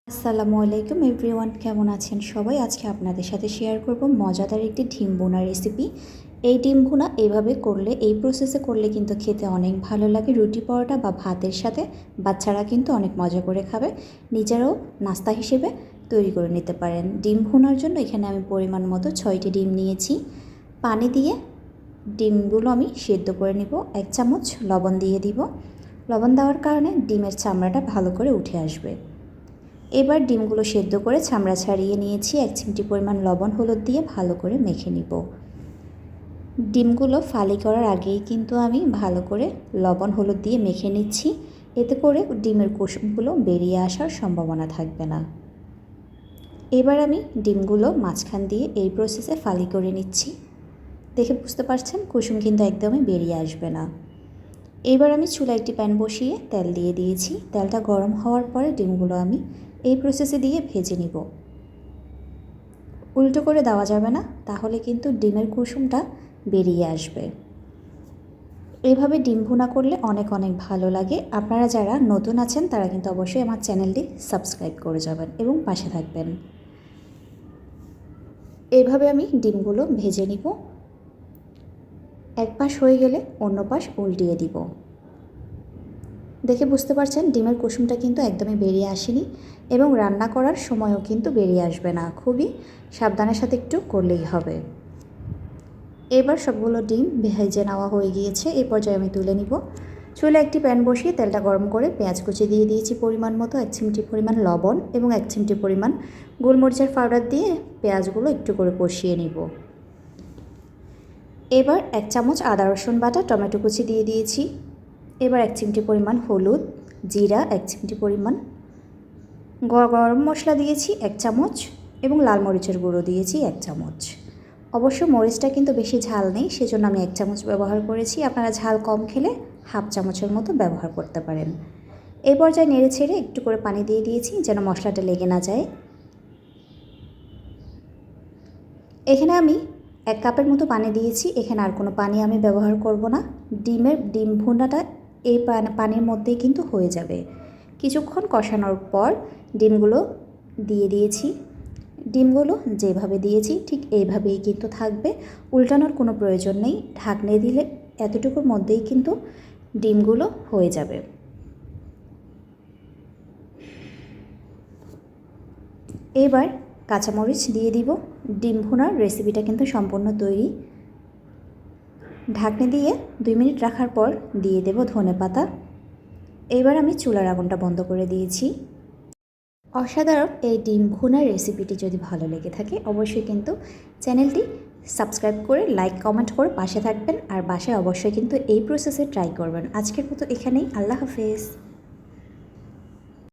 আসসালামু আলাইকুম এভরিওয়ান, কেমন আছেন সবাই? আজকে আপনাদের সাথে শেয়ার করব মজাদার একটি ডিম ভুনা রেসিপি। এই ডিম ভুনা এইভাবে করলে, এই প্রসেসে করলে কিন্তু খেতে অনেক ভালো লাগে। রুটি পরোটা বা ভাতের সাথে বাচ্চারা কিন্তু অনেক মজা করে খাবে। নিজেরাও নাস্তা হিসেবে তৈরি করে নিতে পারেন। ডিম ভুনার জন্য এখানে আমি পরিমাণ মতো 6টি ডিম নিয়েছি। পানি দিয়ে ডিমগুলো আমি সেদ্ধ করে নিব। 1 চামচ লবণ দিয়ে দিব। লবণ দেওয়ার কারণে ডিমের চামড়াটা ভালো করে উঠে আসবে। এবার ডিমগুলো সেদ্ধ করে চামড়া ছাড়িয়ে নিয়েছি। 1 চিমটি পরিমাণ লবণ হলুদ দিয়ে ভালো করে মেখে নিব। ডিমগুলো ফালি করার আগেই কিন্তু আমি ভালো করে লবণ হলুদ দিয়ে মেখে নিচ্ছি। এতে করে ডিমের কুসুমগুলো বেরিয়ে আসার সম্ভাবনা থাকবে না। এবার আমি ডিমগুলো মাঝখান দিয়ে এই প্রসেসে ফালি করে নিচ্ছি। দেখে বুঝতে পারছেন কুসুম কিন্তু একদমই বেরিয়ে আসবে না। এবার আমি চুলায় একটি প্যান বসিয়ে তেল দিয়ে দিয়েছি। তেলটা গরম হওয়ার পরে ডিমগুলো আমি এই প্রসেসে দিয়ে ভেজে নিব। উল্টো করে দেওয়া যাবে না, তাহলে কিন্তু ডিমের কুসুমটা বেরিয়ে আসবে। এইভাবে ডিম ভুনা করলে অনেক ভালো লাগে। আপনারা যারা নতুন আছেন তারা কিন্তু অবশ্যই আমার চ্যানেলটি সাবস্ক্রাইব করে যাবেন এবং পাশে থাকবেন। এইভাবে আমি ডিমগুলো ভেজে নিব। এক পাশ হয়ে গেলে অন্য পাশ উল্টিয়ে দিব। দেখে বুঝতে পারছেন ডিমের কুসুমটা কিন্তু একদমই বেরিয়ে আসেনি এবং রান্না করার সময়ও কিন্তু বেরিয়ে আসবে না। খুবই সাবধানের সাথে একটু করলেই হবে। এবার সবগুলো ডিম ভেজে নেওয়া হয়ে গিয়েছে। এই পর্যায়ে আমি তুলে নিব। চুলে একটি প্যান বসিয়ে তেলটা গরম করে পেঁয়াজ কুচি দিয়ে দিয়েছি পরিমাণ মতো। 1 চিমটি পরিমাণ লবণ এবং 1 চিমটি পরিমাণ গোলমরিচের পাউডার দিয়ে পেঁয়াজগুলো একটু করে কষিয়ে নিব। এবার 1 চামচ আদা রসুন বাটা, টমেটো কুচি দিয়ে দিয়েছি। এবার 1 চিমটি পরিমাণ হলুদ, জিরা 1 চিমটি পরিমাণ, গরম মশলা দিয়েছি 1 চামচ এবং লাল মরিচের গুঁড়ো দিয়েছি 1 চামচ। অবশ্য মরিচটা কিন্তু বেশি ঝাল নেই, সেজন্য আমি 1 চামচ ব্যবহার করেছি। আপনারা ঝাল কম খেলে হাফ চামচের মতো ব্যবহার করতে পারেন। এই পর্যায়ে নেড়ে ছেড়ে একটু করে পানি দিয়ে দিয়েছি যেন মশলাটা লেগে না যায়। এখানে আমি 1 কাপের মতো পানি দিয়েছি। এখানে আর কোনো পানি আমি ব্যবহার করব না। ডিম ভুনাটা এই পানির মধ্যেই কিন্তু হয়ে যাবে। কিছুক্ষণ কষানোর পর ডিমগুলো দিয়ে দিয়েছি। ডিমগুলো যেভাবে দিয়েছি ঠিক এইভাবেই কিন্তু থাকবে, উল্টানোর কোনো প্রয়োজন নেই। ঢাকনে দিলে এতটুকুর মধ্যেই কিন্তু ডিমগুলো হয়ে যাবে। এবার কাঁচামরিচ দিয়ে দিব। ডিম ভুনার রেসিপিটা কিন্তু সম্পূর্ণ তৈরি। ঢাকনি দিয়ে 2 মিনিট রাখার পর দিয়ে দেব ধনেপাতা। এবার আমি চুলার আগুনটা বন্ধ করে দিয়েছি। অসাধারণ এই ডিম ভুনার রেসিপিটি যদি ভালো লেগে থাকে অবশ্যই কিন্তু চ্যানেলটি সাবস্ক্রাইব করে লাইক কমেন্ট করে পাশে থাকবেন আর বাসায় অবশ্যই কিন্তু এই প্রসেসে ট্রাই করবেন। আজকের মতো এখানেই, আল্লাহ হাফেজ।